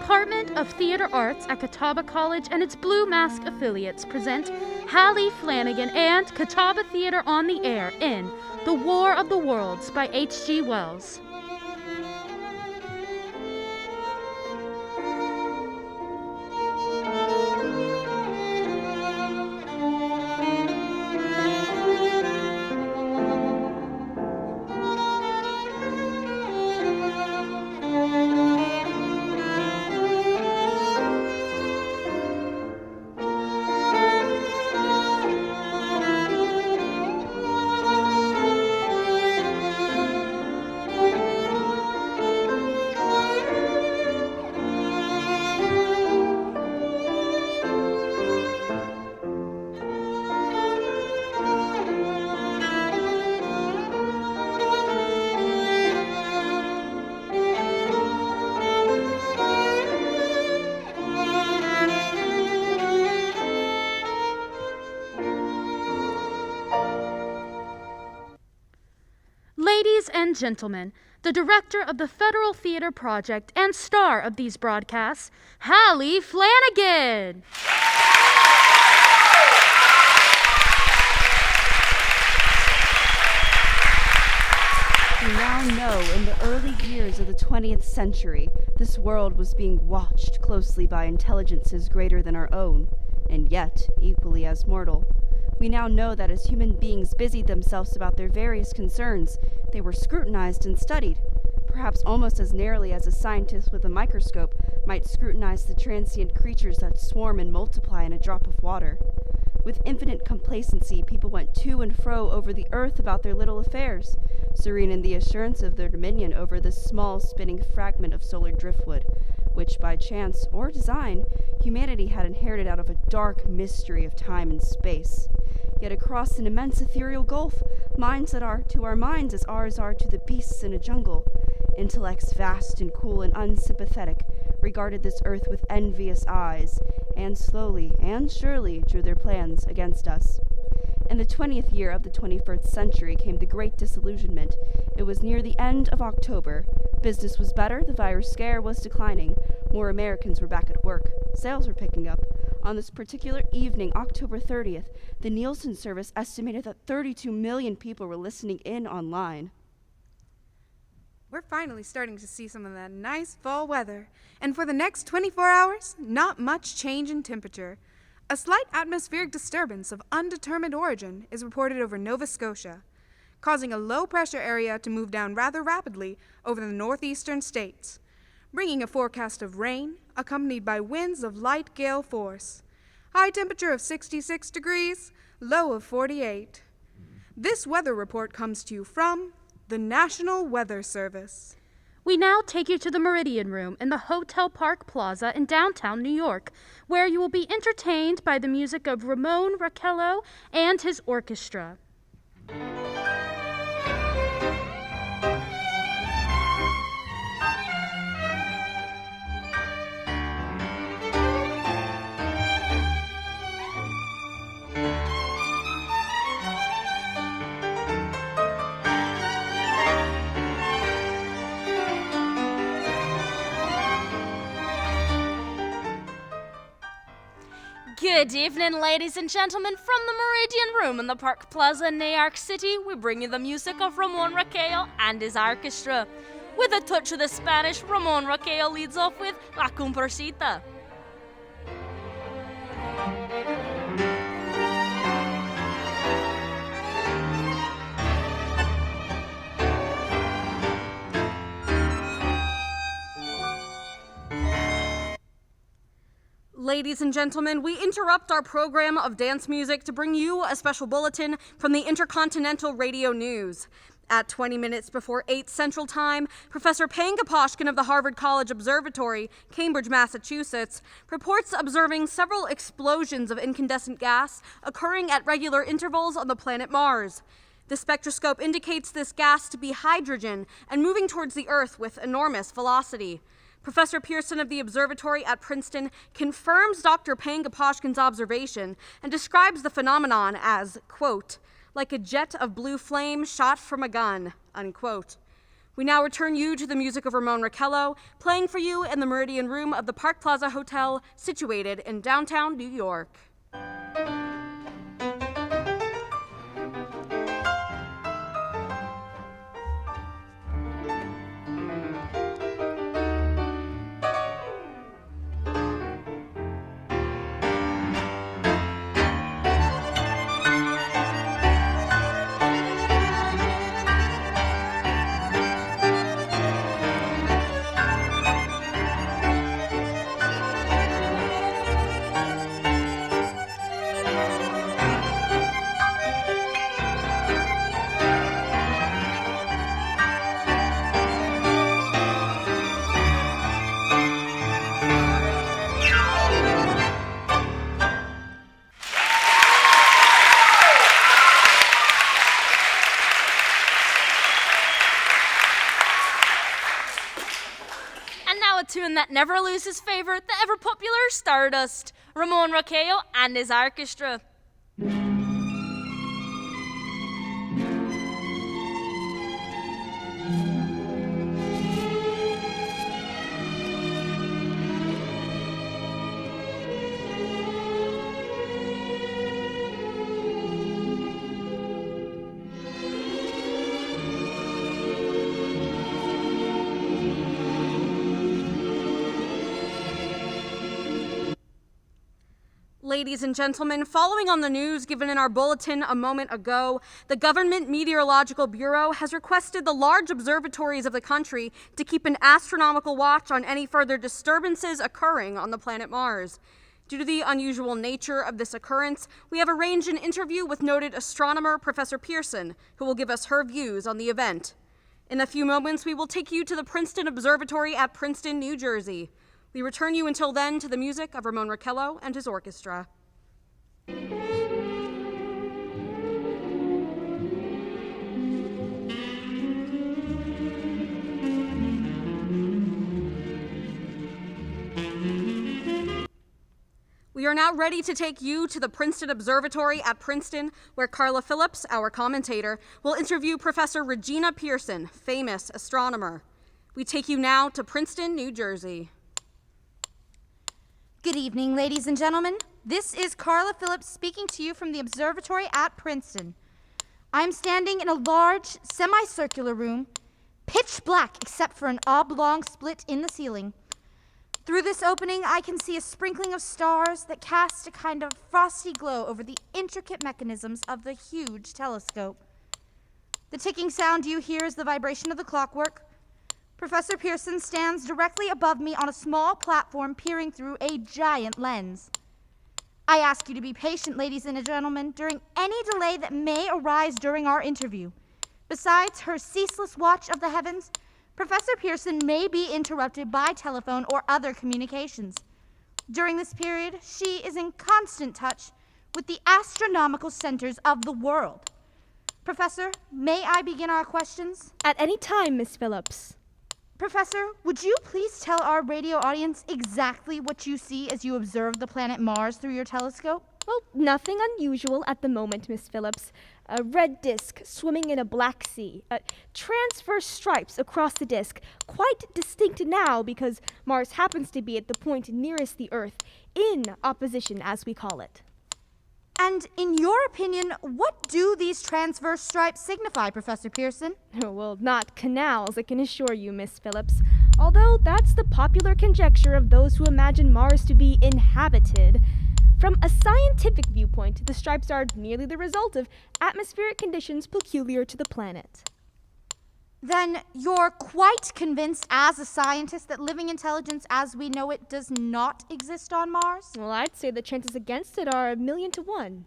Department of Theater Arts at Catawba College and its Blue Mask affiliates present Hallie Flanagan and Catawba Theater on the Air in The War of the Worlds by H.G. Wells. Ladies and gentlemen, the director of the Federal Theater Project and star of these broadcasts, Hallie Flanagan. We now know in the early years of the 20th century, this world was being watched closely by intelligences greater than our own, and yet equally as mortal. We now know that as human beings busied themselves about their various concerns, they were scrutinized and studied, perhaps almost as narrowly as a scientist with a microscope might scrutinize the transient creatures that swarm and multiply in a drop of water. With infinite complacency, people went to and fro over the earth about their little affairs, serene in the assurance of their dominion over this small spinning fragment of solar driftwood, which by chance or design, humanity had inherited out of a dark mystery of time and space. Yet across an immense ethereal gulf, minds that are to our minds as ours are to the beasts in a jungle, intellects vast and cool and unsympathetic, regarded this earth with envious eyes, and slowly and surely drew their plans against us. In the 20th year of the 21st century came the Great Disillusionment. It was near the end of October. Business was better, the virus scare was declining, more Americans were back at work, sales were picking up. On this particular evening, October 30th, the Nielsen service estimated that 32 million people were listening in online. We're finally starting to see some of that nice fall weather, and for the next 24 hours, not much change in temperature. A slight atmospheric disturbance of undetermined origin is reported over Nova Scotia, causing a low-pressure area to move down rather rapidly over the northeastern states, bringing a forecast of rain, accompanied by winds of light gale force. High temperature of 66 degrees, low of 48. This weather report comes to you from the National Weather Service. We now take you to the Meridian Room in the Hotel Park Plaza in downtown New York, where you will be entertained by the music of Ramon Raquello and his orchestra. Good evening, ladies and gentlemen. From the Meridian Room in the Park Plaza in New York City, we bring you the music of Ramon Raquello and his orchestra. With a touch of the Spanish, Ramon Raquello leads off with La Comparsita. Ladies and gentlemen, we interrupt our program of dance music to bring you a special bulletin from the Intercontinental Radio News. At 20 minutes before 8 Central Time, Professor Pangaposhkin of the Harvard College Observatory, Cambridge, Massachusetts, reports observing several explosions of incandescent gas occurring at regular intervals on the planet Mars. The spectroscope indicates this gas to be hydrogen and moving towards the Earth with enormous velocity. Professor Pearson of the observatory at Princeton confirms Dr. Pangaposhkin's observation and describes the phenomenon as, quote, like a jet of blue flame shot from a gun, unquote. We now return you to the music of Ramon Raquello, playing for you in the Meridian Room of the Park Plaza Hotel, situated in downtown New York. A tune that never loses favor, the ever-popular Stardust, Ramon Raquello and his orchestra. Ladies and gentlemen, following on the news given in our bulletin a moment ago, the Government Meteorological Bureau has requested the large observatories of the country to keep an astronomical watch on any further disturbances occurring on the planet Mars. Due to the unusual nature of this occurrence, we have arranged an interview with noted astronomer Professor Pearson, who will give us her views on the event. In a few moments, we will take you to the Princeton Observatory at Princeton, New Jersey. We return you until then to the music of Ramon Raquello and his orchestra. We are now ready to take you to the Princeton Observatory at Princeton, where Carla Phillips, our commentator, will interview Professor Regina Pearson, famous astronomer. We take you now to Princeton, New Jersey. Good evening, ladies and gentlemen. This is Carla Phillips speaking to you from the observatory at Princeton. I'm standing in a large, semicircular room, pitch black except for an oblong split in the ceiling. Through this opening, I can see a sprinkling of stars that cast a kind of frosty glow over the intricate mechanisms of the huge telescope. The ticking sound you hear is the vibration of the clockwork. Professor Pearson stands directly above me on a small platform peering through a giant lens. I ask you to be patient, ladies and gentlemen, during any delay that may arise during our interview. Besides her ceaseless watch of the heavens, Professor Pearson may be interrupted by telephone or other communications. During this period, she is in constant touch with the astronomical centers of the world. Professor, may I begin our questions? At any time, Miss Phillips. Professor, would you please tell our radio audience exactly what you see as you observe the planet Mars through your telescope? Well, nothing unusual at the moment, Miss Phillips. A red disk swimming in a black sea. Transverse stripes across the disk, quite distinct now because Mars happens to be at the point nearest the Earth, in opposition, as we call it. And in your opinion, what do these transverse stripes signify, Professor Pearson? Well, not canals, I can assure you, Miss Phillips. Although that's the popular conjecture of those who imagine Mars to be inhabited. From a scientific viewpoint, the stripes are merely the result of atmospheric conditions peculiar to the planet. Then you're quite convinced as a scientist that living intelligence as we know it does not exist on Mars? Well, I'd say the chances against it are 1,000,000 to 1.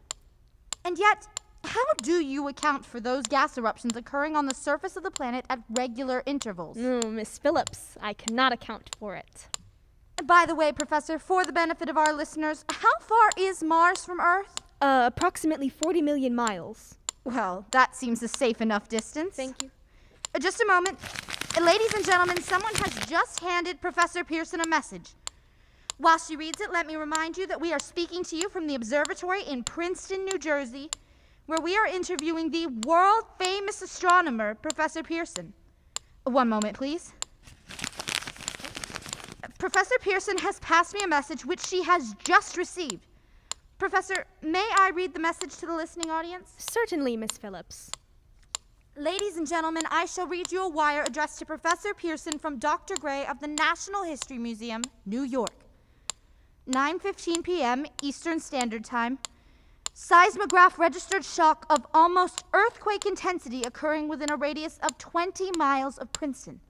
And yet, how do you account for those gas eruptions occurring on the surface of the planet at regular intervals? Oh, Miss Phillips, I cannot account for it. By the way, Professor, for the benefit of our listeners, how far is Mars from Earth? Approximately 40 million miles. Well, that seems a safe enough distance. Thank you. Just a moment. Ladies and gentlemen, someone has just handed Professor Pearson a message. While she reads it, let me remind you that we are speaking to you from the observatory in Princeton, New Jersey, where we are interviewing the world-famous astronomer, Professor Pearson. One moment, please. Professor Pearson has passed me a message which she has just received. Professor, may I read the message to the listening audience? Certainly, Miss Phillips. Ladies and gentlemen, I shall read you a wire addressed to Professor Pearson from Dr. Gray of the National History Museum, New York. 9:15 p.m. Eastern Standard Time. Seismograph registered shock of almost earthquake intensity occurring within a radius of 20 miles of Princeton.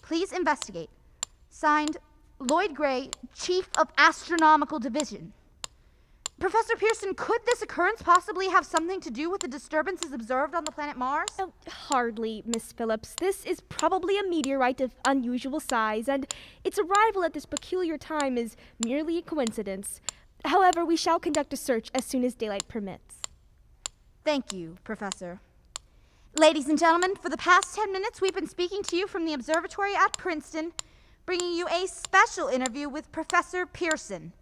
Please investigate. Signed, Lloyd Gray, Chief of Astronomical Division. Professor Pearson, could this occurrence possibly have something to do with the disturbances observed on the planet Mars? Oh, hardly, Miss Phillips. This is probably a meteorite of unusual size, and its arrival at this peculiar time is merely a coincidence. However, we shall conduct a search as soon as daylight permits. Thank you, Professor. Ladies and gentlemen, for the past 10 minutes, we've been speaking to you from the observatory at Princeton, bringing you a special interview with Professor Pearson,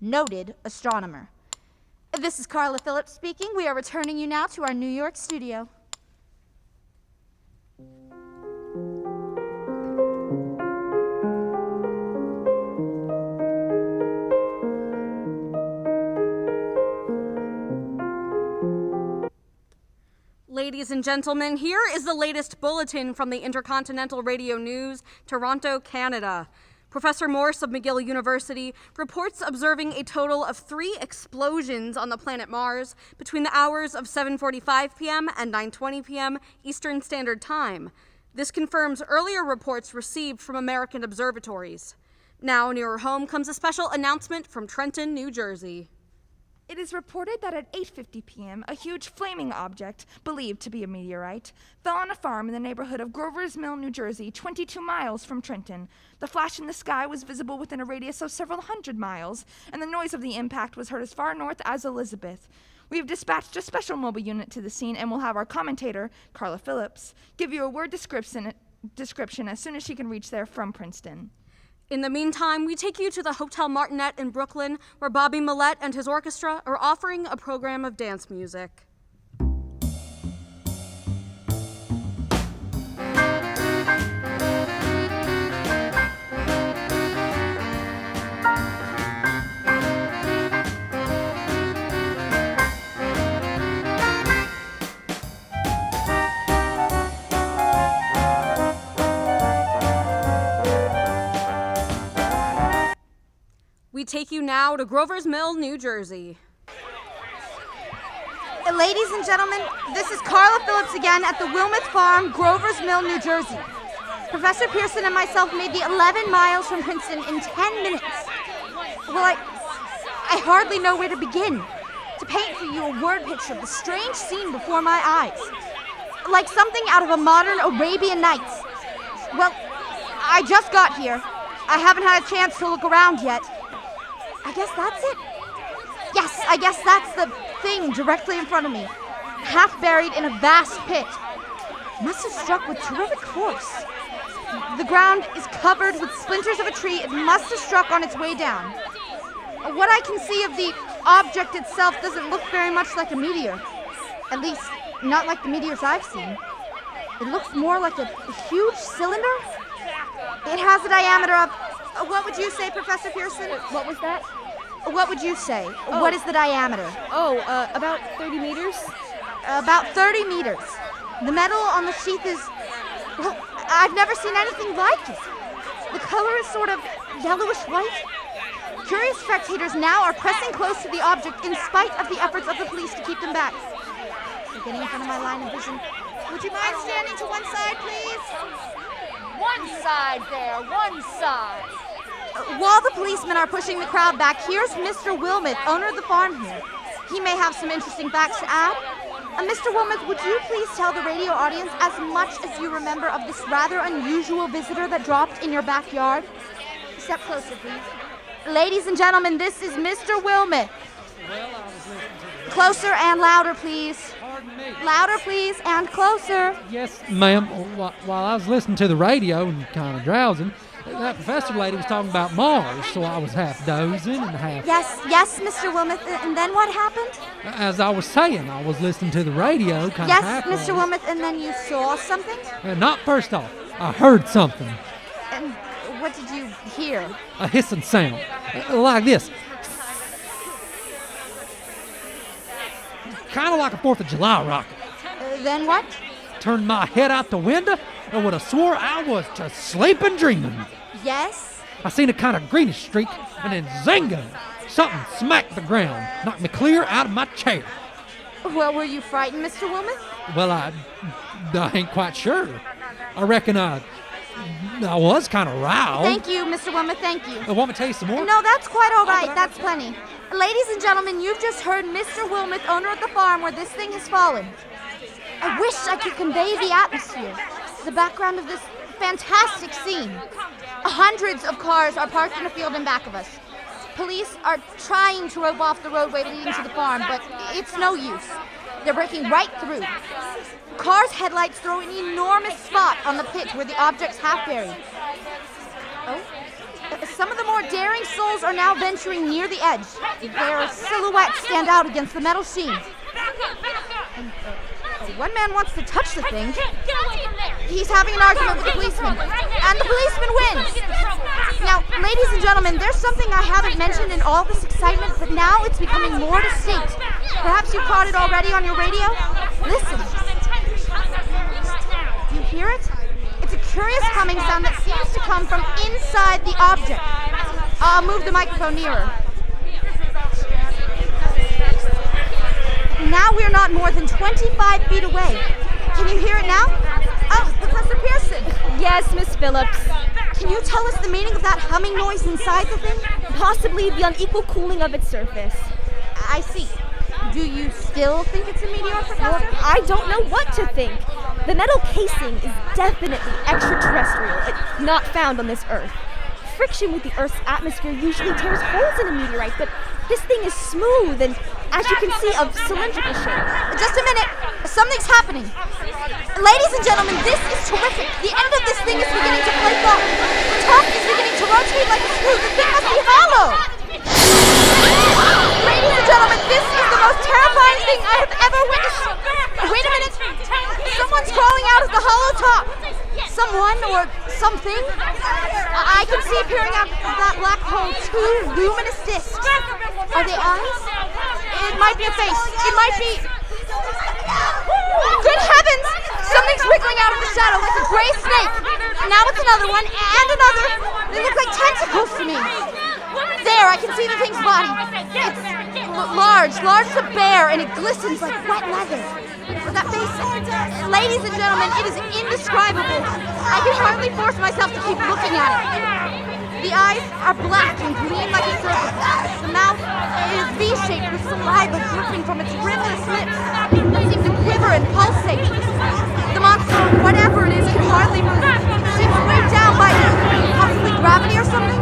noted astronomer. This is Carla Phillips speaking. We are returning you now to our New York studio. Ladies and gentlemen, here is the latest bulletin from the Intercontinental Radio News, Toronto, Canada. Professor Morse of McGill University reports observing a total of 3 explosions on the planet Mars between the hours of 7:45 p.m. and 9:20 p.m. Eastern Standard Time. This confirms earlier reports received from American observatories. Now, nearer home comes a special announcement from Trenton, New Jersey. It is reported that at 8:50 p.m., a huge flaming object, believed to be a meteorite, fell on a farm in the neighborhood of Grover's Mill, New Jersey, 22 miles from Trenton. The flash in the sky was visible within a radius of several hundred miles, and the noise of the impact was heard as far north as Elizabeth. We have dispatched a special mobile unit to the scene and will have our commentator, Carla Phillips, give you a word description as soon as she can reach there from Princeton. In the meantime, we take you to the Hotel Martinet in Brooklyn, where Bobby Millette and his orchestra are offering a program of dance music. We take you now to Grover's Mill, New Jersey. Ladies and gentlemen, this is Carla Phillips again at the Wilmeth Farm, Grover's Mill, New Jersey. Professor Pearson and myself made the 11 miles from Princeton in 10 minutes. Well, I hardly know where to begin to paint for you a word picture of the strange scene before my eyes. Like something out of a modern Arabian Nights. Well, I just got here. I haven't had a chance to look around yet. I guess that's it. Yes, I guess that's the thing directly in front of me. Half buried in a vast pit. Must have struck with terrific force. The ground is covered with splinters of a tree. It must have struck on its way down. What I can see of the object itself doesn't look very much like a meteor. At least, not like the meteors I've seen. It looks more like a huge cylinder. It has a diameter of... what would you say, Professor Pearson? What was that? What would you say? What is the diameter? About 30 meters? About 30 meters. The metal on the sheath is... well, I've never seen anything like it. The color is sort of yellowish white. Curious spectators now are pressing close to the object in spite of the efforts of the police to keep them back. They're getting in front of my line of vision. Would you mind standing to one side, please? One side there, one side. While the policemen are pushing the crowd back, here's Mr. Wilmeth, owner of the farm here. He may have some interesting facts to add. Mr. Wilmeth, would you please tell the radio audience as much as you remember of this rather unusual visitor that dropped in your backyard? Step closer, please. Ladies and gentlemen, this is Mr. Wilmeth. Well, I was listening to the... Closer and louder, please. Pardon me. Louder, please, and closer. Yes, ma'am. While I was listening to the radio and kind of drowsing, that professor lady was talking about Mars, so I was half dozing and half... Yes, Mr. Wilmeth, and then what happened? As I was saying, I was listening to the radio, kind of Yes, half... Mr. Wilmeth, and then you saw something? Not first off. I heard something. And what did you hear? A hissing sound. Like this. Kind of like a 4th of July rocket. Then what? Turned my head out the window and would have swore I was just sleeping dreaming. Yes? I seen a kind of greenish streak and then zingo! Something smacked the ground, knocked me clear out of my chair. Well, were you frightened, Mr. Wilmoth? Well, I ain't quite sure. I reckon I was kind of riled. Thank you, Mr. Wilmoth, thank you. Want me to tell you some more? No, that's quite all right. That's plenty. Ladies and gentlemen, you've just heard Mr. Wilmoth, owner of the farm where this thing has fallen. I wish I could convey the atmosphere, the background of this fantastic scene. Hundreds of cars are parked in a field in back of us. Police are trying to rope off the roadway leading to the farm, but it's no use. They're breaking right through. Cars' headlights throw an enormous spot on the pit where the object's half buried. Oh? Some of the more daring souls are now venturing near the edge. Their silhouettes stand out against the metal sheen. One man wants to touch the thing. He's having an argument with the policeman, and the policeman wins. Now, ladies and gentlemen, there's something I haven't mentioned in all this excitement, but now it's becoming more distinct. Perhaps you caught it already on your radio? Listen. Do you hear it? It's a curious humming sound that seems to come from inside the object. I'll move the microphone nearer. Now we're not more than 25 feet away. Can you hear it now? Oh, Professor Pearson. Yes, Miss Phillips. Can you tell us the meaning of that humming noise inside the thing? Possibly the unequal cooling of its surface. I see. Do you still think it's a meteor, Professor? Well, I don't know what to think. The metal casing is definitely extraterrestrial, not found on this Earth. Friction with the Earth's atmosphere usually tears holes in a meteorite, but this thing is smooth and, as you can see, of cylindrical shape. Just a minute. Something's happening. Ladies and gentlemen, this is terrific. The end of this thing is beginning to flake off. The top is beginning to rotate like a screw. The thing must be hollow. Ladies and gentlemen, this is the most terrifying thing I have ever witnessed. Wait a minute. Someone's crawling out of the hollow top. Someone or something. I can see appearing out of that black hole 2 luminous discs. Are they eyes? It might be a face. It might be... Good heavens! Something's wriggling out of the shadow like a gray snake. Now it's another one and another. They look like tentacles to me. There, I can see the thing's body. It's large as a bear, and it glistens like wet leather. That face, ladies and gentlemen, it is indescribable. I can hardly force myself to keep looking at it. The eyes are black and gleam like a serpent. The mouth is V-shaped with saliva dripping from its rimless lips that seem to quiver and pulsate. The monster, whatever it is, can hardly move. It seems weighed down by possibly gravity or something.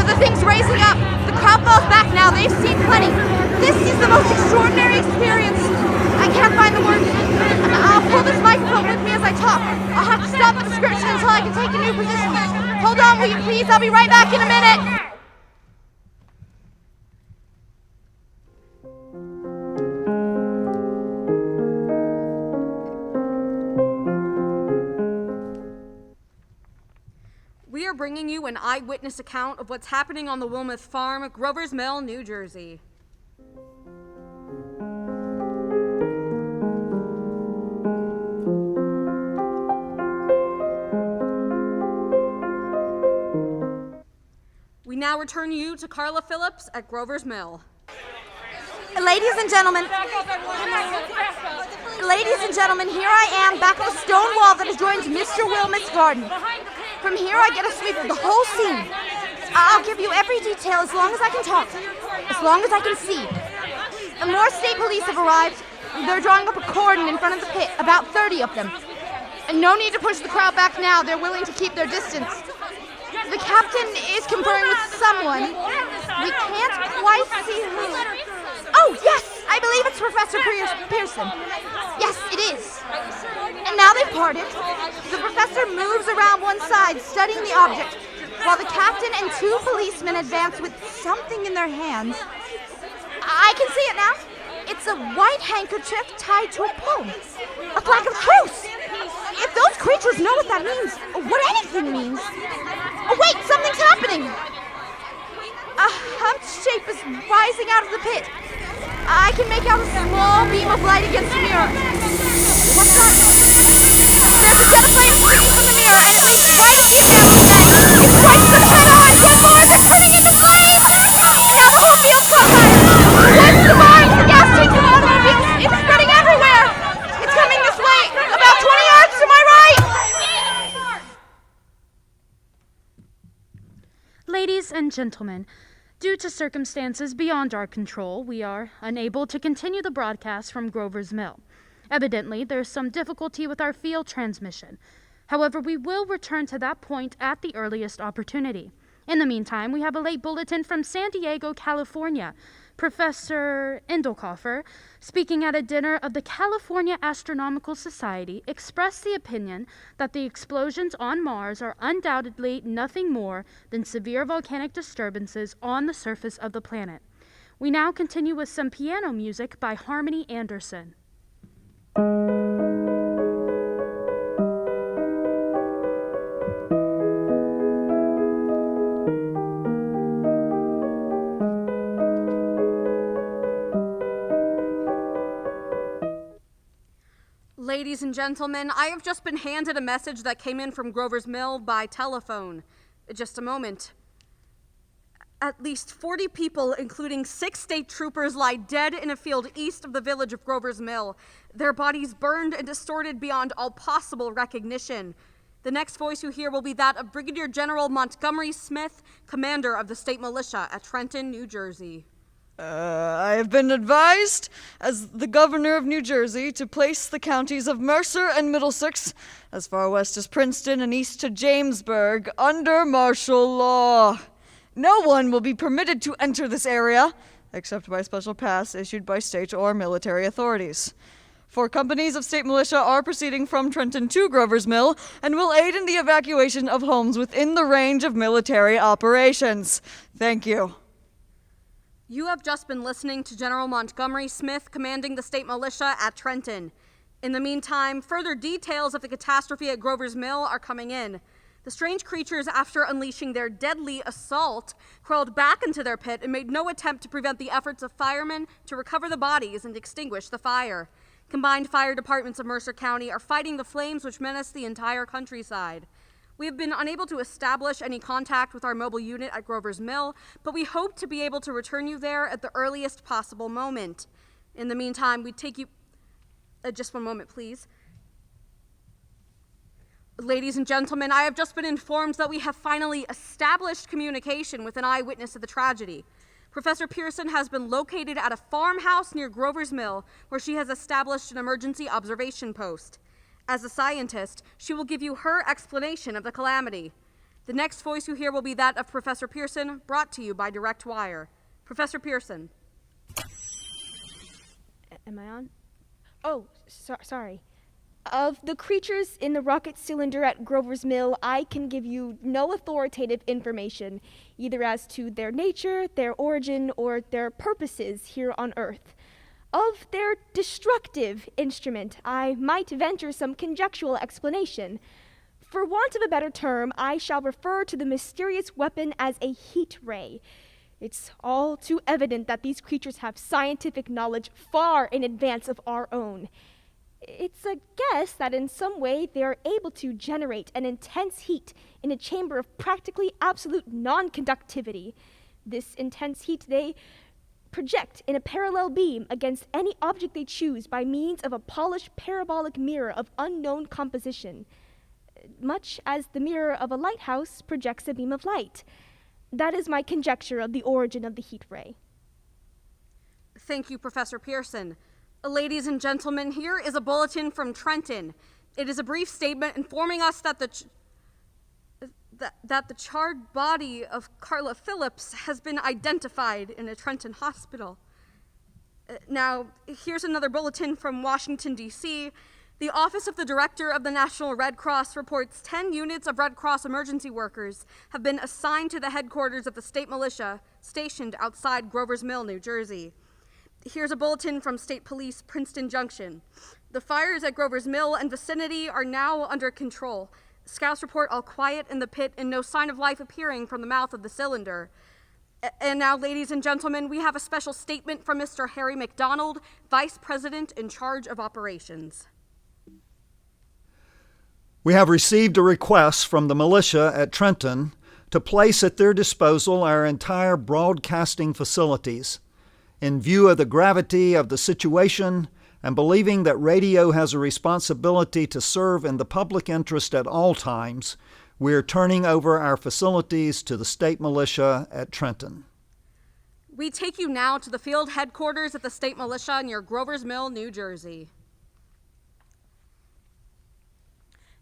The thing's raising up. The crowd falls back now. They've seen plenty. This is the most extraordinary experience. I can't find the words. I'll pull this microphone with me as I talk. I'll have to stop the description until I can take a new position. Hold on, will you please? I'll be right back in a minute. We are bringing you an eyewitness account of what's happening on the Wilmoth Farm, Grover's Mill, New Jersey. We now return you to Carla Phillips at Grover's Mill. Ladies and gentlemen, here I am back at the stone wall that adjoins Mr. Wilmoth's garden. From here I get a sweep of the whole scene. I'll give you every detail as long as I can talk, as long as I can see. More state police have arrived. They're drawing up a cordon in front of the pit, about 30 of them. And no need to push the crowd back now. They're willing to keep their distance. The captain is conferring with someone. We can't quite see who. Oh, yes! I believe it's Professor Pearson. Yes, it is. And now they've parted. The professor moves around one side, studying the object, while the captain and 2 policemen advance with something in their hands. I can see it now. It's a white handkerchief tied to a pole. A flag of truce! If those creatures know what that means, or what anything means... Oh, wait, something's happening! A humped shape is rising out of the pit. I can make out a small beam of light against the mirror. What's that? There's a jet of flame streaming from the mirror, and it leads right at the assembly net. It strikes them head on. One more, they're turning into flames! Now the whole field's caught fire. The woods, the barns, the gas tanks, and automobiles. It's spreading everywhere. It's coming this way, about 20 yards to my right. Ladies and gentlemen, due to circumstances beyond our control, we are unable to continue the broadcast from Grover's Mill. Evidently, there's some difficulty with our field transmission. However, we will return to that point at the earliest opportunity. In the meantime, we have a late bulletin from San Diego, California. Professor Endelkoffer, speaking at a dinner of the California Astronomical Society, expressed the opinion that the explosions on Mars are undoubtedly nothing more than severe volcanic disturbances on the surface of the planet. We now continue with some piano music by Harmony Anderson. Ladies and gentlemen, I have just been handed a message that came in from Grover's Mill by telephone. Just a moment. At least 40 people, including 6 state troopers, lie dead in a field east of the village of Grover's Mill. Their bodies burned and distorted beyond all possible recognition. The next voice you hear will be that of Brigadier General Montgomery Smith, commander of the state militia at Trenton, New Jersey. I have been advised, as the governor of New Jersey, to place the counties of Mercer and Middlesex, as far west as Princeton and east to Jamesburg, under martial law. No one will be permitted to enter this area, except by special pass issued by state or military authorities. 4 companies of state militia are proceeding from Trenton to Grover's Mill and will aid in the evacuation of homes within the range of military operations. Thank you. You have just been listening to General Montgomery Smith commanding the state militia at Trenton. In the meantime, further details of the catastrophe at Grover's Mill are coming in. The strange creatures, after unleashing their deadly assault, crawled back into their pit and made no attempt to prevent the efforts of firemen to recover the bodies and extinguish the fire. Combined fire departments of Mercer County are fighting the flames which menace the entire countryside. We have been unable to establish any contact with our mobile unit at Grover's Mill, but we hope to be able to return you there at the earliest possible moment. In the meantime, we take you... just one moment, please. Ladies and gentlemen, I have just been informed that we have finally established communication with an eyewitness of the tragedy. Professor Pearson has been located at a farmhouse near Grover's Mill, where she has established an emergency observation post. As a scientist, she will give you her explanation of the calamity. The next voice you hear will be that of Professor Pearson, brought to you by Direct Wire. Professor Pearson. Am I on? Oh, sorry. Of the creatures in the rocket cylinder at Grover's Mill, I can give you no authoritative information, either as to their nature, their origin, or their purposes here on Earth. Of their destructive instrument, I might venture some conjectural explanation. For want of a better term, I shall refer to the mysterious weapon as a heat ray. It's all too evident that these creatures have scientific knowledge far in advance of our own. It's a guess that in some way they are able to generate an intense heat in a chamber of practically absolute non-conductivity. This intense heat they project in a parallel beam against any object they choose by means of a polished parabolic mirror of unknown composition, much as the mirror of a lighthouse projects a beam of light. That is my conjecture of the origin of the heat ray. Thank you, Professor Pearson. Ladies and gentlemen, here is a bulletin from Trenton. It is a brief statement informing us that the charred body of Carla Phillips has been identified in a Trenton hospital. Now, here's another bulletin from Washington, D.C. The Office of the Director of the National Red Cross reports 10 units of Red Cross emergency workers have been assigned to the headquarters of the state militia stationed outside Grover's Mill, New Jersey. Here's a bulletin from State Police, Princeton Junction. The fires at Grover's Mill and vicinity are now under control. Scouts report all quiet in the pit and no sign of life appearing from the mouth of the cylinder. And now, ladies and gentlemen, we have a special statement from Mr. Harry McDonald, Vice President in charge of operations. We have received a request from the militia at Trenton to place at their disposal our entire broadcasting facilities. In view of the gravity of the situation and believing that radio has a responsibility to serve in the public interest at all times, we are turning over our facilities to the state militia at Trenton. We take you now to the field headquarters at the state militia near Grover's Mill, New Jersey.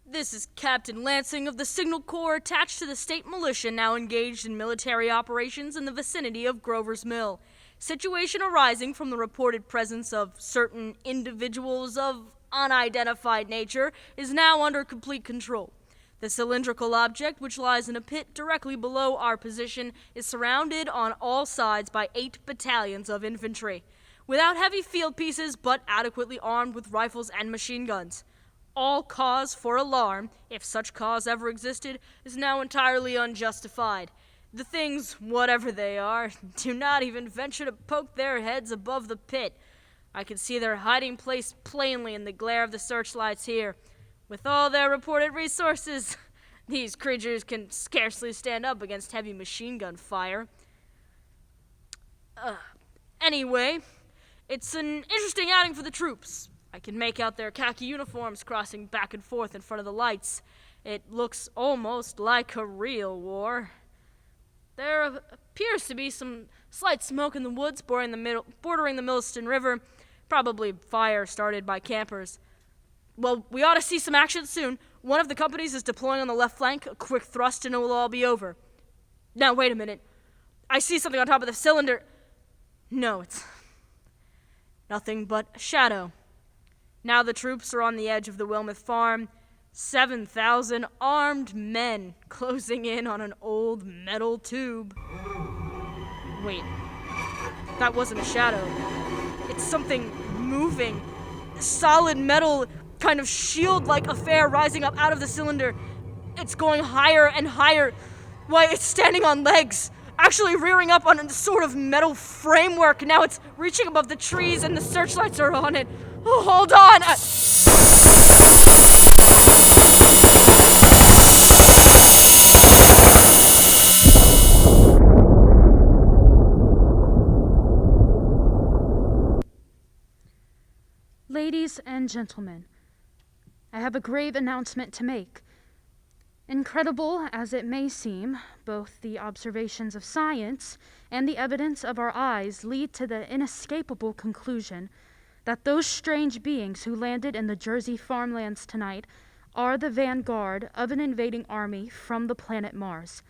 This is Captain Lansing of the Signal Corps attached to the state militia now engaged in military operations in the vicinity of Grover's Mill. Situation arising from the reported presence of certain individuals of unidentified nature is now under complete control. The cylindrical object, which lies in a pit directly below our position, is surrounded on all sides by 8 battalions of infantry, without heavy field pieces but adequately armed with rifles and machine guns. All cause for alarm, if such cause ever existed, is now entirely unjustified. The things, whatever they are, do not even venture to poke their heads above the pit. I can see their hiding place plainly in the glare of the searchlights here. With all their reported resources, these creatures can scarcely stand up against heavy machine gun fire. Anyway, it's an interesting outing for the troops. I can make out their khaki uniforms crossing back and forth in front of the lights. It looks almost like a real war. There appears to be some slight smoke in the woods bordering the Milliston River, probably fire started by campers. Well, we ought to see some action soon. One of the companies is deploying on the left flank, a quick thrust and it will all be over. Now, wait a minute. I see something on top of the cylinder. No, it's nothing but a shadow. Now the troops are on the edge of the Wilmouth farm. 7,000 armed men closing in on an old metal tube. Wait, that wasn't a shadow. It's something moving. Solid metal, kind of shield-like affair rising up out of the cylinder. It's going higher and higher. Why, it's standing on legs, actually rearing up on a sort of metal framework. Now it's reaching above the trees and the searchlights are on it. Oh, hold on! Ladies and gentlemen, I have a grave announcement to make. Incredible as it may seem, both the observations of science and the evidence of our eyes lead to the inescapable conclusion that those strange beings who landed in the Jersey farmlands tonight are the vanguard of an invading army from the planet Mars.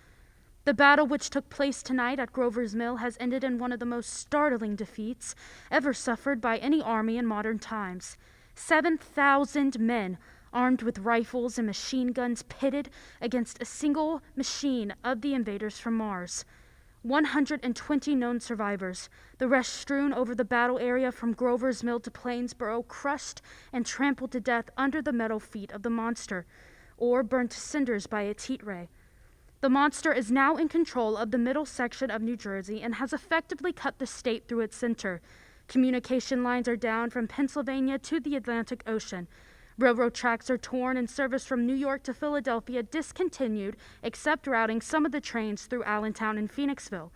The battle which took place tonight at Grover's Mill has ended in one of the most startling defeats ever suffered by any army in modern times. 7,000 men armed with rifles and machine guns pitted against a single machine of the invaders from Mars. 120 known survivors, the rest strewn over the battle area from Grover's Mill to Plainsboro, crushed and trampled to death under the metal feet of the monster, or burned to cinders by its heat ray. The monster is now in control of the middle section of New Jersey and has effectively cut the state through its center. Communication lines are down from Pennsylvania to the Atlantic Ocean. Railroad tracks are torn and service from New York to Philadelphia discontinued, except routing some of the trains through Allentown and Phoenixville.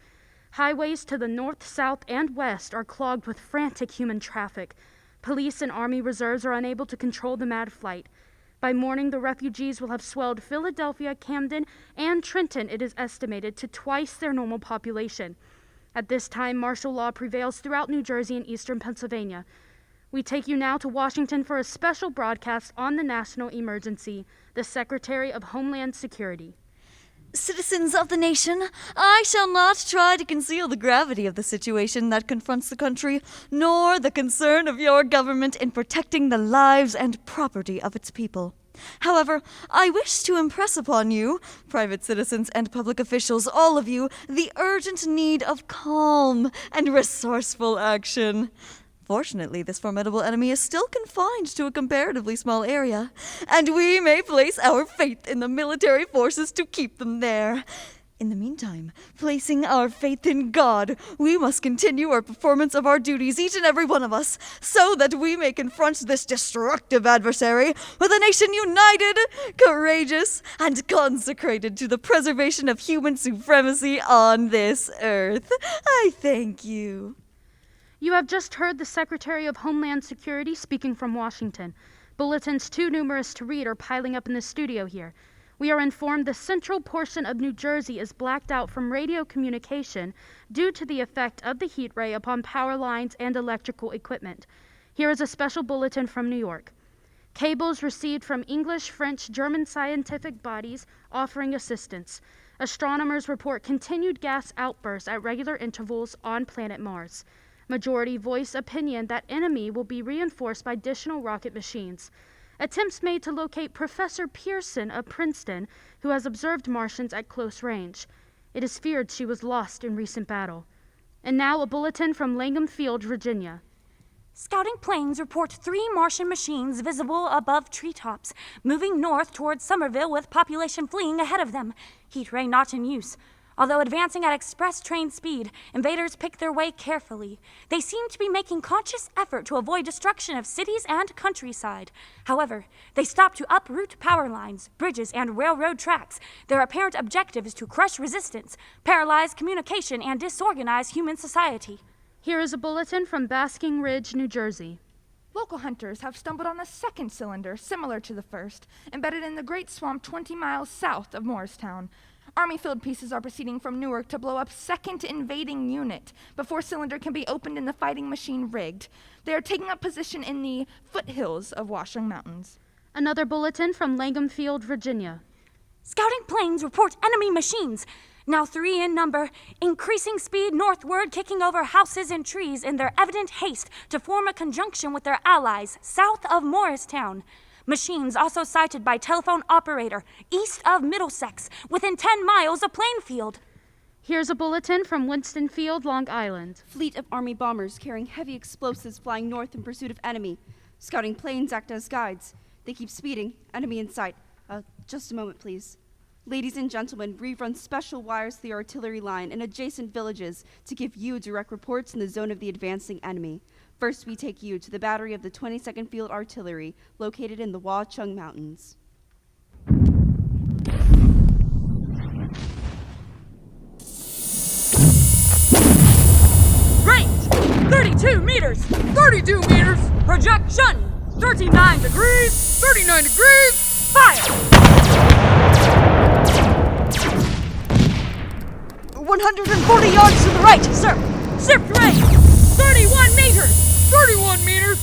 Highways to the north, south, and west are clogged with frantic human traffic. Police and Army reserves are unable to control the mad flight. By morning, the refugees will have swelled Philadelphia, Camden, and Trenton, it is estimated, to twice their normal population. At this time, martial law prevails throughout New Jersey and eastern Pennsylvania. We take you now to Washington for a special broadcast on the national emergency. The Secretary of Homeland Security. Citizens of the nation, I shall not try to conceal the gravity of the situation that confronts the country, nor the concern of your government in protecting the lives and property of its people. However, I wish to impress upon you, private citizens and public officials, all of you, the urgent need of calm and resourceful action. Fortunately, this formidable enemy is still confined to a comparatively small area, and we may place our faith in the military forces to keep them there. In the meantime, placing our faith in God, we must continue our performance of our duties, each and every one of us, so that we may confront this destructive adversary with a nation united, courageous, and consecrated to the preservation of human supremacy on this earth. I thank you. You have just heard the Secretary of Homeland Security speaking from Washington. Bulletins too numerous to read are piling up in the studio here. We are informed the central portion of New Jersey is blacked out from radio communication due to the effect of the heat ray upon power lines and electrical equipment. Here is a special bulletin from New York. Cables received from English, French, German scientific bodies offering assistance. Astronomers report continued gas outbursts at regular intervals on planet Mars. Majority voice opinion that enemy will be reinforced by additional rocket machines. Attempts made to locate Professor Pearson of Princeton, who has observed Martians at close range. It is feared she was lost in recent battle. And now a bulletin from Langham Field, Virginia. Scouting planes report 3 Martian machines visible above treetops, moving north towards Somerville with population fleeing ahead of them. Heat ray not in use. Although advancing at express train speed, invaders pick their way carefully. They seem to be making conscious effort to avoid destruction of cities and countryside. However, they stop to uproot power lines, bridges, and railroad tracks. Their apparent objective is to crush resistance, paralyze communication, and disorganize human society. Here is a bulletin from Basking Ridge, New Jersey. Local hunters have stumbled on a second cylinder similar to the first, embedded in the Great Swamp 20 miles south of Morristown. Army field pieces are proceeding from Newark to blow up second invading unit before cylinder can be opened and the fighting machine rigged. They are taking up position in the foothills of Washing Mountains. Another bulletin from Langham Field, Virginia. Scouting planes report enemy machines, now 3 in number, increasing speed northward, kicking over houses and trees in their evident haste to form a conjunction with their allies south of Morristown. Machines also sighted by telephone operator east of Middlesex, within 10 miles of Plainfield. Here's a bulletin from Winston Field, Long Island. Fleet of Army bombers carrying heavy explosives flying north in pursuit of enemy. Scouting planes act as guides. They keep speeding. Enemy in sight. Just a moment, please. Ladies and gentlemen, we've run special wires to the artillery line and adjacent villages to give you direct reports in the zone of the advancing enemy. First, we take you to the battery of the 22nd Field Artillery, located in the Watchung Mountains. Range, 32 meters. 32 meters. Projection, 39 degrees. 39 degrees. Fire. 140 yards to the right, sir. Shift range, 31 meters. 31 meters.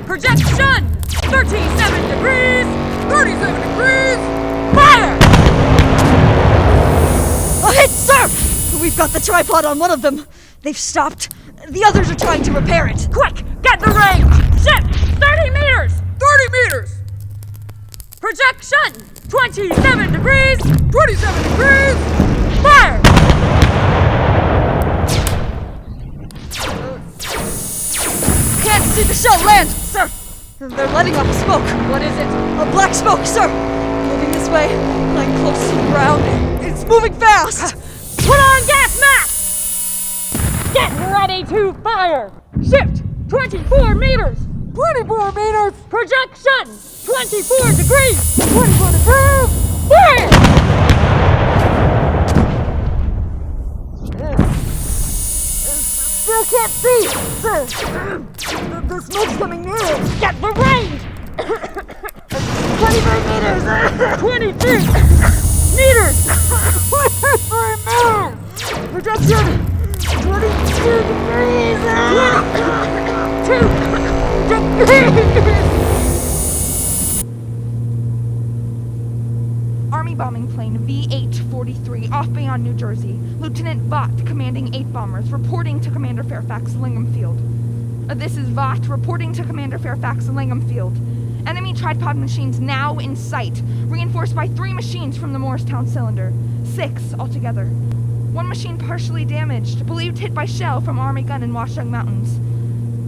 Projection, 37 degrees. 37 degrees. Fire! A hit, sir! We've got the tripod on one of them. They've stopped. The others are trying to repair it. Quick, get the range. Shift, 30 meters. 30 meters. Projection, 27 degrees. 27 degrees. Fire! Can't see the shell land, sir. They're letting off smoke. What is it? A black smoke, sir. Moving this way, lying close to the ground. It's moving fast. Put on gas mask. Get ready to fire. Shift, 24 meters. 24 meters. Projection, 24 degrees. 24 degrees. Fire! Still can't see, sir. The smoke's coming near. Get the range. 23 meters. 23 meters. 23 meters. Projection, 22 degrees. 22 degrees. Army bombing plane V-843 off Bayonne, New Jersey. Lieutenant Vaught, commanding 8 bombers, reporting to Commander Fairfax, Langham Field. This is Vaught reporting to Commander Fairfax, Langham Field. Enemy tripod machines now in sight, reinforced by 3 machines from the Morristown cylinder. 6 altogether. 1 machine partially damaged, believed hit by shell from Army gun in Washung Mountains.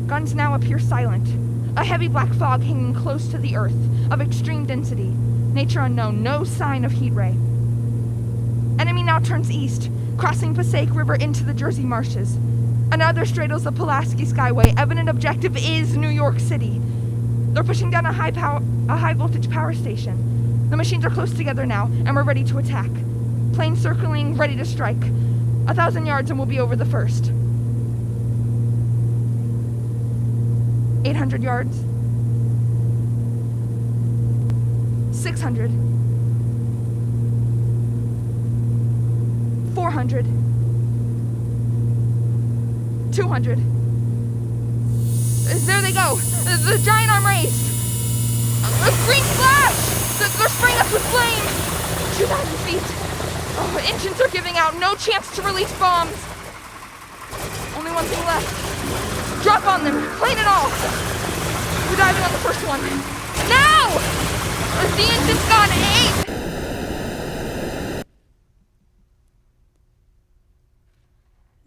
Guns now appear silent. A heavy black fog hanging close to the earth, of extreme density. Nature unknown, no sign of heat ray. Enemy now turns east, crossing Passaic River into the Jersey marshes. Another straddles the Pulaski Skyway. Evident objective is New York City. They're pushing down a high voltage power station. The machines are close together now, and we're ready to attack. Plane circling, ready to strike. 1,000 yards and we'll be over the first. 800 yards. 600. 400. 200. There they go. The giant arm raised. A green flash! They're spraying us with flame. 2,000 feet. Oh, engines are giving out. No chance to release bombs. Only one thing left. Drop on them. Plane it all. We're diving on the first one. Now! The engine's gone.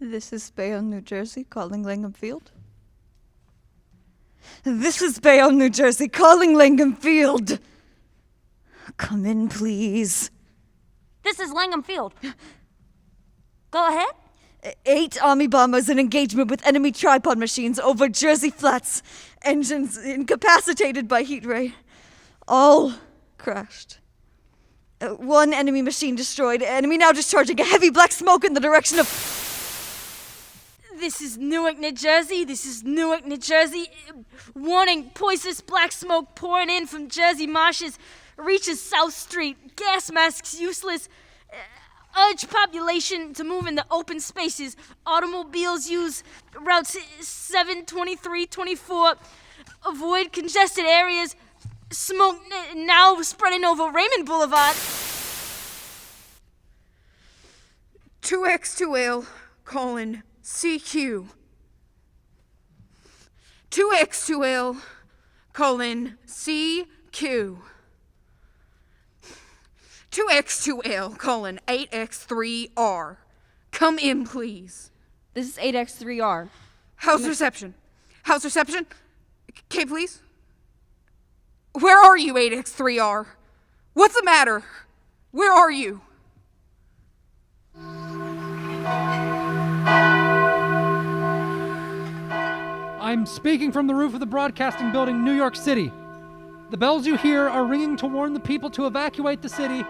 8! This is Bayonne, New Jersey, calling Langham Field. This is Bayonne, New Jersey, calling Langham Field. Come in, please. This is Langham Field. Go ahead. 8 Army bombers in engagement with enemy tripod machines over Jersey Flats. Engines incapacitated by heat ray. All crashed. 1 enemy machine destroyed. Enemy now discharging a heavy black smoke in the direction of... This is Newark, New Jersey. This is Newark, New Jersey. Warning, poisonous black smoke pouring in from Jersey marshes. Reaches South Street. Gas masks useless. Urge population to move into open spaces. Automobiles use routes 7, 23, 24. Avoid congested areas. Smoke now spreading over Raymond Boulevard. 2X2L, CQ. 2X2L, CQ. 2X2L, 8X3R. Come in, please. This is 8X3R. How's reception? How's reception? Okay, please. Where are you, 8X3R? What's the matter? Where are you? I'm speaking from the roof of the broadcasting building, New York City. The bells you hear are ringing to warn the people to evacuate the city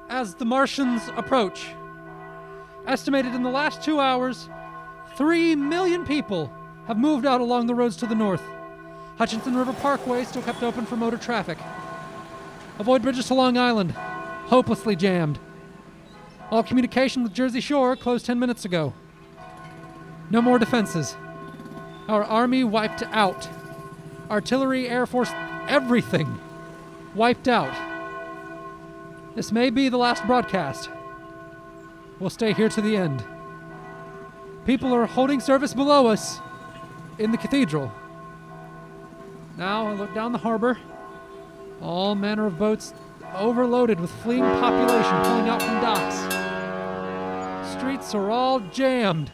as the Martians approach. Estimated in the last 2 hours, 3 million people have moved out along the roads to the north. Hutchinson River Parkway still kept open for motor traffic. Avoid bridges to Long Island, hopelessly jammed. All communication with Jersey Shore closed 10 minutes ago. No more defenses. Our army wiped out. Artillery, Air Force, everything wiped out. This may be the last broadcast. We'll stay here to the end. People are holding service below us in the cathedral. Now I look down the harbor. All manner of boats overloaded with fleeing population pulling out from docks. Streets are all jammed.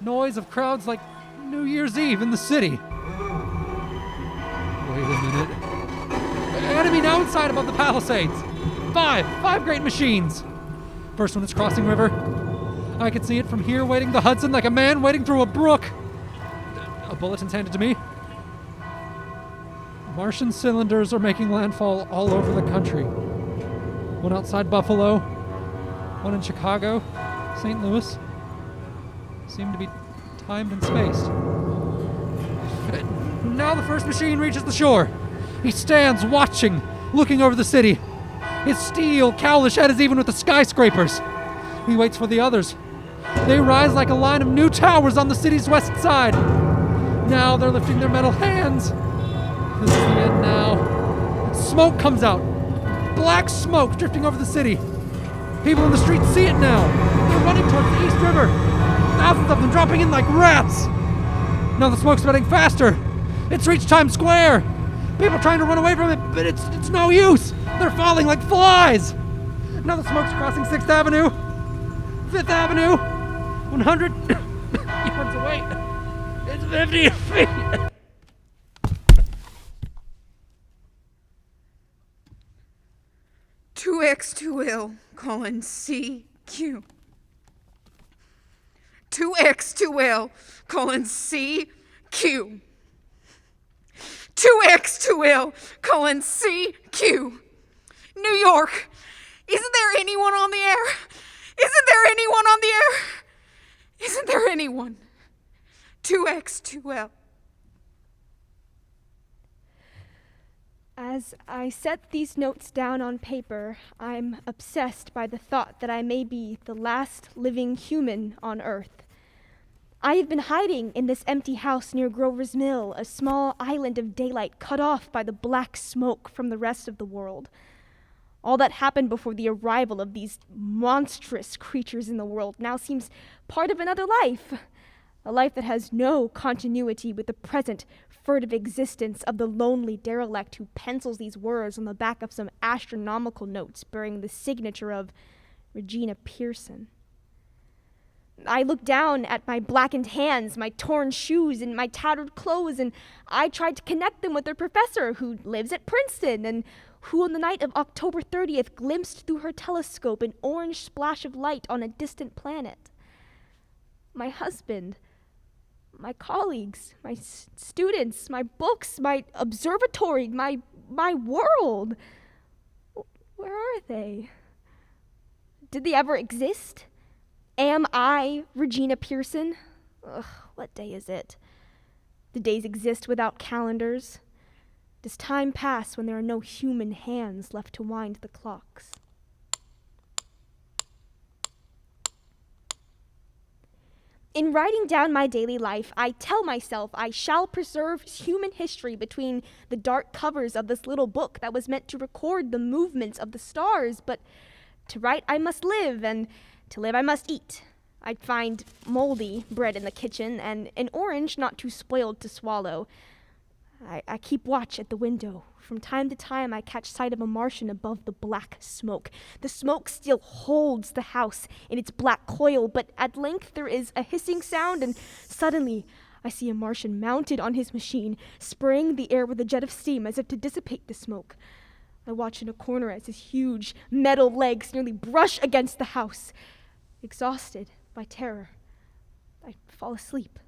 Noise of crowds like New Year's Eve in the city. Wait a minute. Enemy now inside above the palisades. 5 great machines. First one is crossing river. I can see it from here, wading the Hudson like a man wading through a brook. A bulletin's handed to me. Martian cylinders are making landfall all over the country. One outside Buffalo, one in Chicago, St. Louis. Seem to be timed and spaced. Now the first machine reaches the shore. He stands watching, looking over the city. His steel, cowlish head is even with the skyscrapers. He waits for the others. They rise like a line of new towers on the city's west side. Now they're lifting their metal hands. This is the end now. Smoke comes out. Black smoke drifting over the city. People in the streets see it now. They're running towards the East River. Thousands of them dropping in like rats. Now the smoke's spreading faster. It's reached Times Square. People trying to run away from it, but it's no use. They're falling like flies. Now the smoke's crossing 6th Avenue, 5th Avenue, 100 yards away. It's 50 feet. 2x2L, colon CQ. 2x2L, colon CQ. 2x2L, colon CQ. New York, isn't there anyone on the air? Isn't there anyone on the air? Isn't there anyone? 2x2L. As I set these notes down on paper, I'm obsessed by the thought that I may be the last living human on Earth. I have been hiding in this empty house near Grover's Mill, a small island of daylight cut off by the black smoke from the rest of the world. All that happened before the arrival of these monstrous creatures in the world now seems part of another life, a life that has no continuity with the present furtive existence of the lonely derelict who pencils these words on the back of some astronomical notes bearing the signature of Regina Pearson. I look down at my blackened hands, my torn shoes, and my tattered clothes, and I tried to connect them with their professor who lives at Princeton and who on the night of October 30th glimpsed through her telescope an orange splash of light on a distant planet. My husband, my colleagues, my students, my books, my observatory, my world. Where are they? Did they ever exist? Am I Regina Pearson? Ugh, what day is it? Do days exist without calendars? Does time pass when there are no human hands left to wind the clocks? In writing down my daily life, I tell myself I shall preserve human history between the dark covers of this little book that was meant to record the movements of the stars, but to write I must live, and to live I must eat. I'd find moldy bread in the kitchen and an orange not too spoiled to swallow. I keep watch at the window. From time to time, I catch sight of a Martian above the black smoke. The smoke still holds the house in its black coil, but at length there is a hissing sound, and suddenly I see a Martian mounted on his machine, spraying the air with a jet of steam as if to dissipate the smoke. I watch in a corner as his huge metal legs nearly brush against the house. Exhausted by terror, I fall asleep.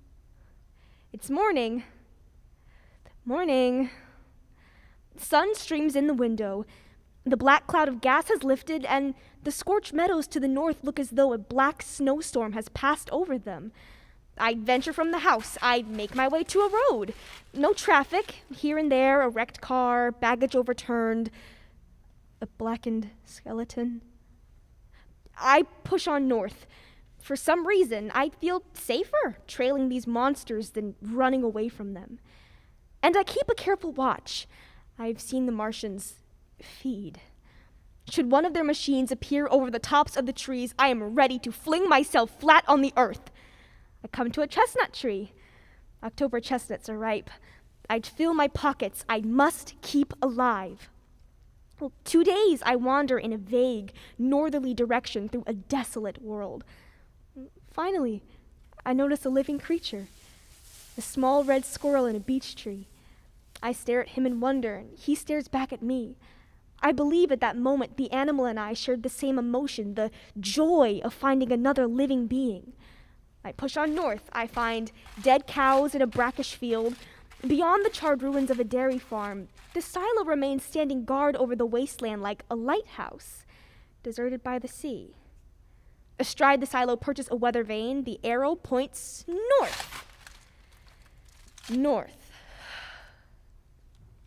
It's morning. Morning. Sun streams in the window. The black cloud of gas has lifted, and the scorched meadows to the north look as though a black snowstorm has passed over them. I venture from the house. I make my way to a road. No traffic. Here and there, a wrecked car, baggage overturned, a blackened skeleton. I push on north. For some reason, I feel safer trailing these monsters than running away from them. And I keep a careful watch. I've seen the Martians feed. Should one of their machines appear over the tops of the trees, I am ready to fling myself flat on the earth. I come to a chestnut tree. October chestnuts are ripe. I'd fill my pockets. I must keep alive. 2 days I wander in a vague, northerly direction through a desolate world. Finally, I notice a living creature, a small red squirrel in a beech tree. I stare at him in wonder, and he stares back at me. I believe at that moment the animal and I shared the same emotion, the joy of finding another living being. I push on north. I find dead cows in a brackish field. Beyond the charred ruins of a dairy farm, the silo remains standing guard over the wasteland like a lighthouse, deserted by the sea. Astride the silo perches a weather vane. The arrow points north. North.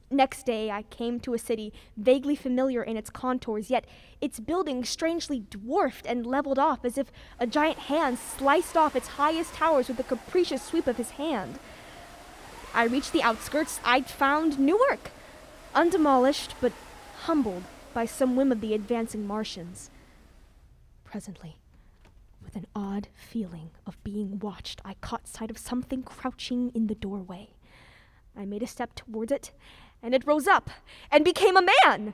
Next day, I came to a city vaguely familiar in its contours, yet its buildings strangely dwarfed and leveled off as if a giant hand sliced off its highest towers with a capricious sweep of his hand. I reached the outskirts. I'd found Newark, undemolished but humbled by some whim of the advancing Martians. Presently, with an odd feeling of being watched, I caught sight of something crouching in the doorway. I made a step towards it, and it rose up and became a man.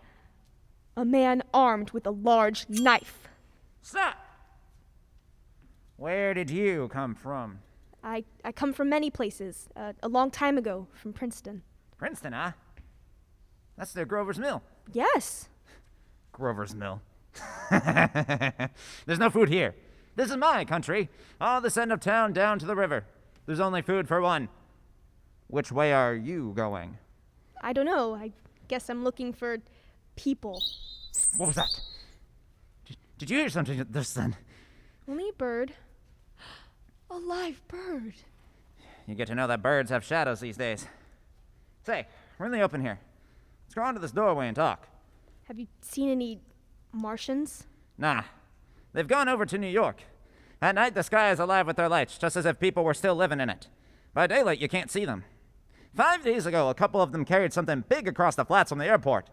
A man armed with a large knife. Stop! Where did you come from? I come from many places. A long time ago, from Princeton. Princeton, huh? That's near Grover's Mill. Yes. Grover's Mill. There's no food here. This is my country. All this end of town down to the river. There's only food for one. Which way are you going? I don't know. I guess I'm looking for people. What was that? Did you hear something just then? Only a bird. A live bird. You get to know that birds have shadows these days. Say, we're in the open here. Let's go on to this doorway and talk. Have you seen any Martians? Nah. They've gone over to New York. At night, the sky is alive with their lights, just as if people were still living in it. By daylight, you can't see them. 5 days ago, a couple of them carried something big across the flats from the airport.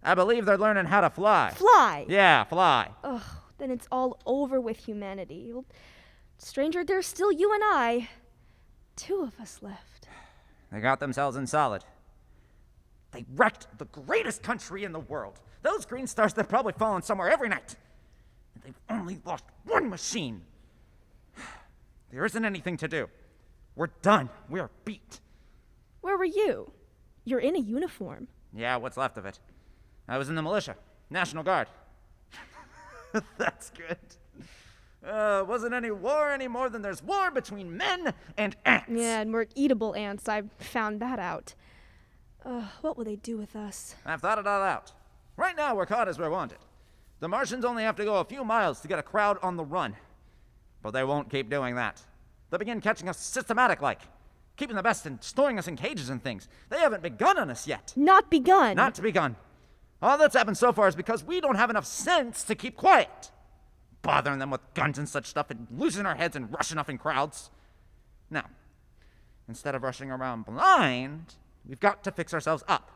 I believe they're learning how to fly. Fly? Yeah, fly. Ugh, then it's all over with humanity. Well, stranger, there's still you and I. 2 of us left. They got themselves in solid. They wrecked the greatest country in the world. Those green stars, they're probably falling somewhere every night. And they've only lost 1 machine. There isn't anything to do. We're done. We are beat. Where were you? You're in a uniform. Yeah, what's left of it. I was in the militia. National Guard. That's good. Wasn't any war any more than there's war between men and ants. Yeah, and we're eatable ants. I found that out. What will they do with us? I've thought it all out. Right now, we're caught as we're wanted. The Martians only have to go a few miles to get a crowd on the run. But they won't keep doing that. They'll begin catching us systematic-like. Keeping the best and storing us in cages and things. They haven't begun on us yet. Not begun? Not begun. All that's happened so far is because we don't have enough sense to keep quiet. Bothering them with guns and such stuff and losing our heads and rushing off in crowds. Now, instead of rushing around blind, we've got to fix ourselves up.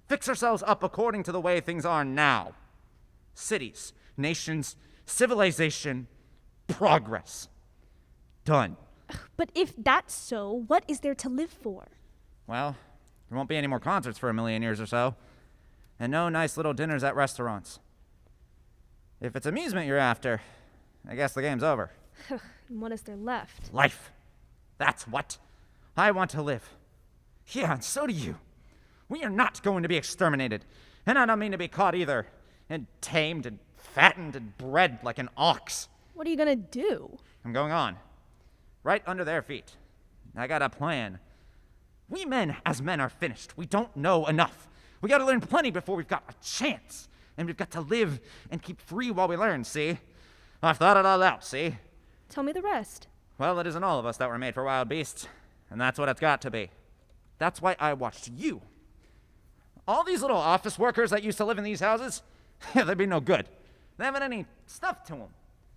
Fix ourselves up according to the way things are now. Cities, nations, civilization, progress. Done. But if that's so, what is there to live for? Well, there won't be any more concerts for a million years or so. And no nice little dinners at restaurants. If it's amusement you're after, I guess the game's over. And what is there left? Life. That's what. I want to live. Yeah, and so do you. We are not going to be exterminated. And I don't mean to be caught either. And tamed and fattened and bred like an ox. What are you gonna do? I'm going on. Right under their feet. I got a plan. We men, as men, are finished. We don't know enough. We gotta learn plenty before we've got a chance. And we've got to live and keep free while we learn, see? I've thought it all out, see? Tell me the rest. Well, it isn't all of us that were made for wild beasts. And that's what it's got to be. That's why I watched you. All these little office workers that used to live in these houses, they'd be no good. They haven't any stuff to them.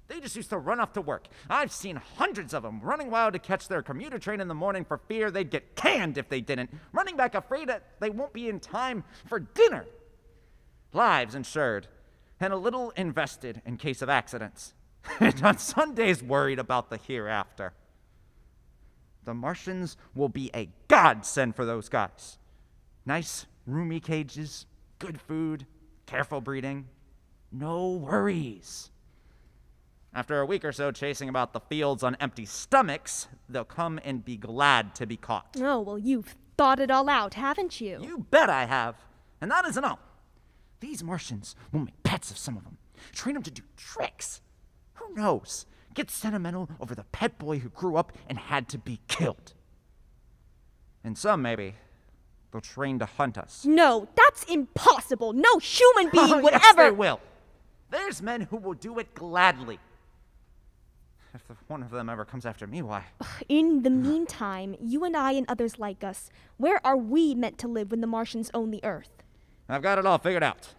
They just used to run off to work. I've seen hundreds of them running wild to catch their commuter train in the morning for fear they'd get canned if they didn't, running back afraid that they won't be in time for dinner. Lives insured, and a little invested in case of accidents. And on Sundays worried about the hereafter. The Martians will be a godsend for those guys. Nice, roomy cages, good food, careful breeding, no worries. After a week or so chasing about the fields on empty stomachs, they'll come and be glad to be caught. Oh, well, you've thought it all out, haven't you? You bet I have. And that isn't all. These Martians will make pets of some of them, train them to do tricks. Who knows? Get sentimental over the pet boy who grew up and had to be killed. And some, maybe, they'll train to hunt us. No, that's impossible. No human being would yes, ever... they will. There's men who will do it gladly. If one of them ever comes after me, why? In the meantime, you and I and others like us, where are we meant to live when the Martians own the Earth? I've got it all figured out.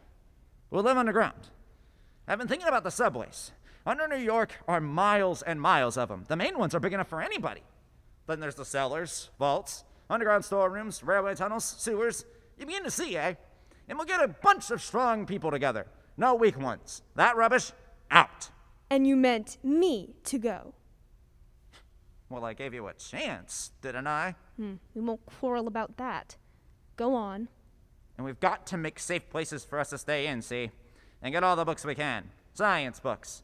We'll live underground. I've been thinking about the subways. Under New York are miles and miles of them. The main ones are big enough for anybody. Then there's the cellars, vaults, underground storerooms, railway tunnels, sewers. You begin to see, eh? And we'll get a bunch of strong people together. No weak ones. That rubbish, out. And you meant me to go. Well, I gave you a chance, didn't I? We won't quarrel about that. Go on. And we've got to make safe places for us to stay in, see? And get all the books we can. Science books.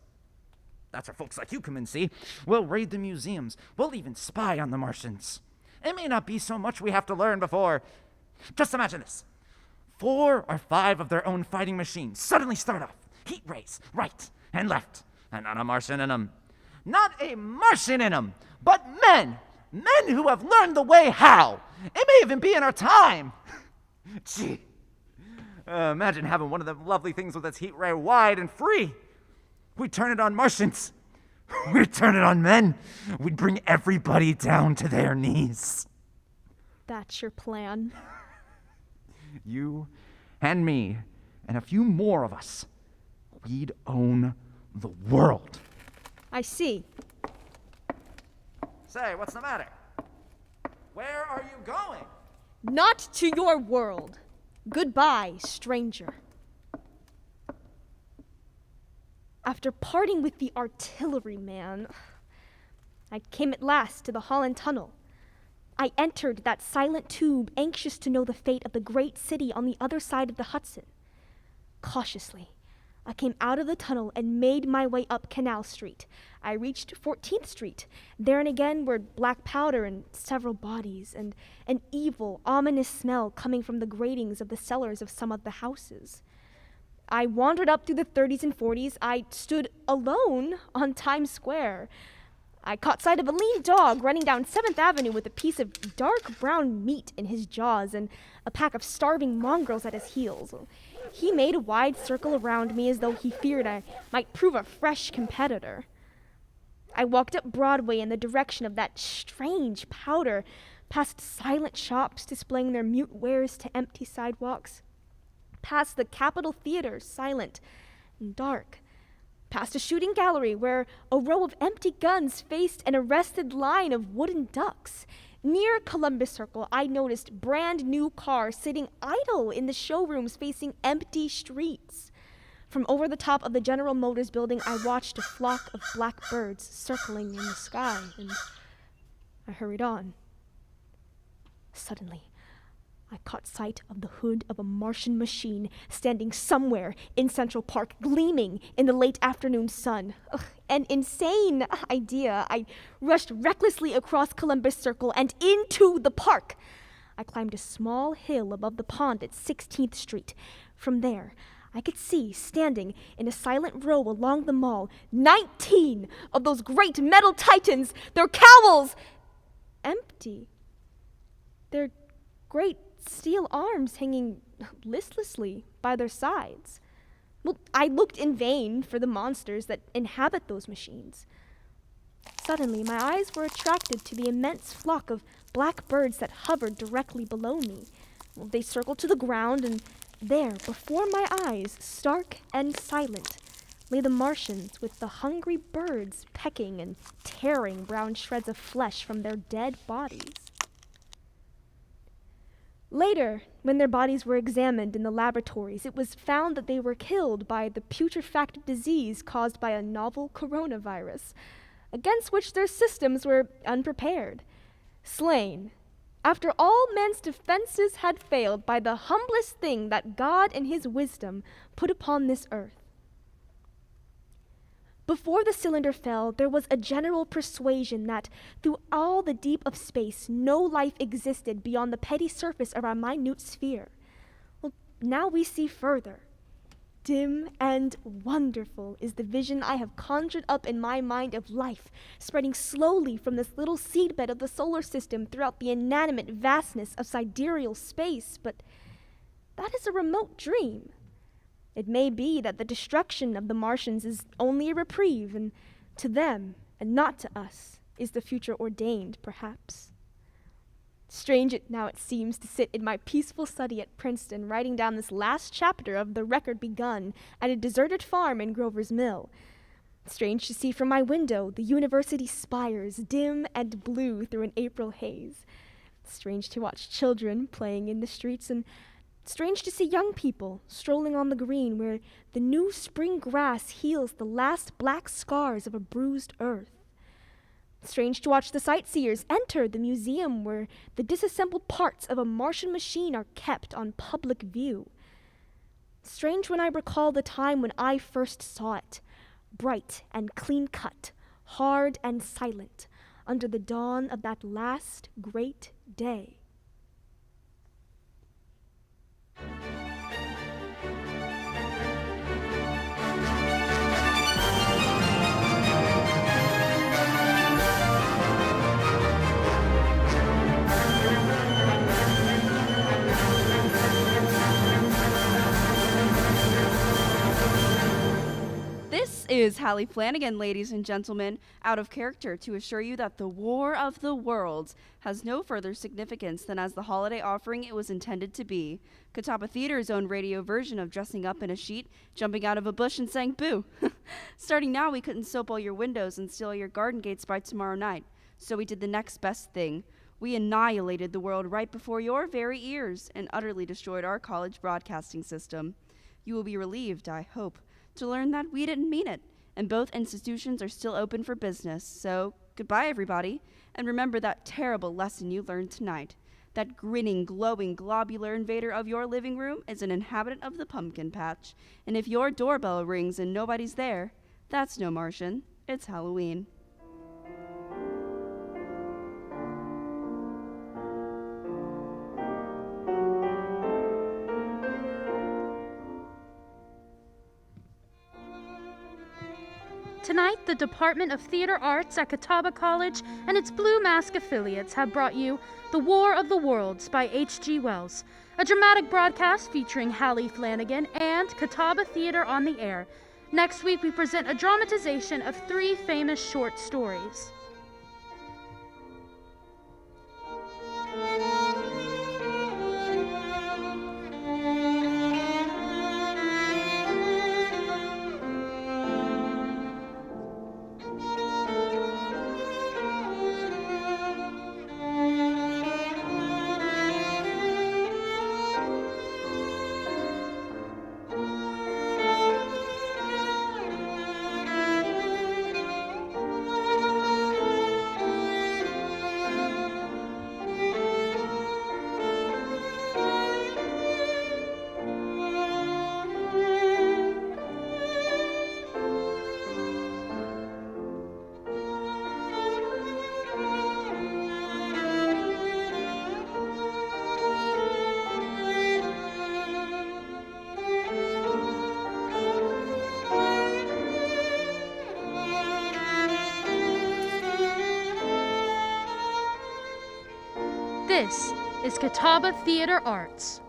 That's where folks like you come in, see? We'll raid the museums. We'll even spy on the Martians. It may not be so much we have to learn before. Just imagine this. 4 or 5 of their own fighting machines suddenly start off. Heat rays, right and left. And not a Martian in them. Not a Martian in them, but men. Men who have learned the way how. It may even be in our time. Gee. Imagine having one of the lovely things with its heat ray wide and free. We'd turn it on Martians. We'd turn it on men. We'd bring everybody down to their knees. That's your plan. You and me and a few more of us. We'd own the world. I see. Say, what's the matter? Where are you going? Not to your world. Goodbye, stranger. After parting with the artilleryman, I came at last to the Holland Tunnel. I entered that silent tube, anxious to know the fate of the great city on the other side of the Hudson. Cautiously, I came out of the tunnel and made my way up Canal Street. I reached 14th Street. There and again were black powder and several bodies, and an evil, ominous smell coming from the gratings of the cellars of some of the houses. I wandered up through the 30s and 40s. I stood alone on Times Square. I caught sight of a lean dog running down 7th Avenue with a piece of dark brown meat in his jaws and a pack of starving mongrels at his heels. He made a wide circle around me as though he feared I might prove a fresh competitor. I walked up Broadway in the direction of that strange powder, past silent shops displaying their mute wares to empty sidewalks, past the Capitol Theater, silent and dark, past a shooting gallery where a row of empty guns faced an arrested line of wooden ducks. Near Columbus Circle, I noticed brand new cars sitting idle in the showrooms facing empty streets. From over the top of the General Motors building, I watched a flock of black birds circling in the sky, and I hurried on. Suddenly, I caught sight of the hood of a Martian machine standing somewhere in Central Park, gleaming in the late afternoon sun. An insane idea. I rushed recklessly across Columbus Circle and into the park. I climbed a small hill above the pond at 16th Street. From there, I could see, standing in a silent row along the mall, 19 of those great metal titans, their cowls empty. Their great steel arms hanging listlessly by their sides. Well, I looked in vain for the monsters that inhabit those machines. Suddenly, my eyes were attracted to the immense flock of black birds that hovered directly below me. Well, they circled to the ground, and there, before my eyes, stark and silent, lay the Martians with the hungry birds pecking and tearing brown shreds of flesh from their dead bodies. Later, when their bodies were examined in the laboratories, it was found that they were killed by the putrefact disease caused by a novel coronavirus, against which their systems were unprepared. Slain, after all men's defenses had failed, by the humblest thing that God in his wisdom put upon this earth. Before the cylinder fell, there was a general persuasion that through all the deep of space, no life existed beyond the petty surface of our minute sphere. Well, now we see further. Dim and wonderful is the vision I have conjured up in my mind of life, spreading slowly from this little seedbed of the solar system throughout the inanimate vastness of sidereal space, but that is a remote dream. It may be that the destruction of the Martians is only a reprieve, and to them, and not to us, is the future ordained, perhaps. Strange it now it seems to sit in my peaceful study at Princeton, writing down this last chapter of the record begun at a deserted farm in Grover's Mill. Strange to see from my window the university spires, dim and blue through an April haze. Strange to watch children playing in the streets, and strange to see young people strolling on the green where the new spring grass heals the last black scars of a bruised earth. Strange to watch the sightseers enter the museum where the disassembled parts of a Martian machine are kept on public view. Strange when I recall the time when I first saw it, bright and clean-cut, hard and silent, under the dawn of that last great day. This is Hallie Flanagan, ladies and gentlemen, out of character to assure you that the War of the Worlds has no further significance than as the holiday offering it was intended to be. Catawba Theater's own radio version of dressing up in a sheet, jumping out of a bush and saying boo. Starting now, we couldn't soap all your windows and seal your garden gates by tomorrow night. So we did the next best thing. We annihilated the world right before your very ears and utterly destroyed our college broadcasting system. You will be relieved, I hope, to learn that we didn't mean it, and both institutions are still open for business. So, goodbye, everybody, and remember that terrible lesson you learned tonight. That grinning, glowing, globular invader of your living room is an inhabitant of the pumpkin patch, and if your doorbell rings and nobody's there, that's no Martian. It's Halloween. Tonight, the Department of Theater Arts at Catawba College and its Blue Mask affiliates have brought you The War of the Worlds by H.G. Wells, a dramatic broadcast featuring Hallie Flanagan and Catawba Theater on the Air. Next week, we present a dramatization of 3 famous short stories. This is Catawba Theater Arts.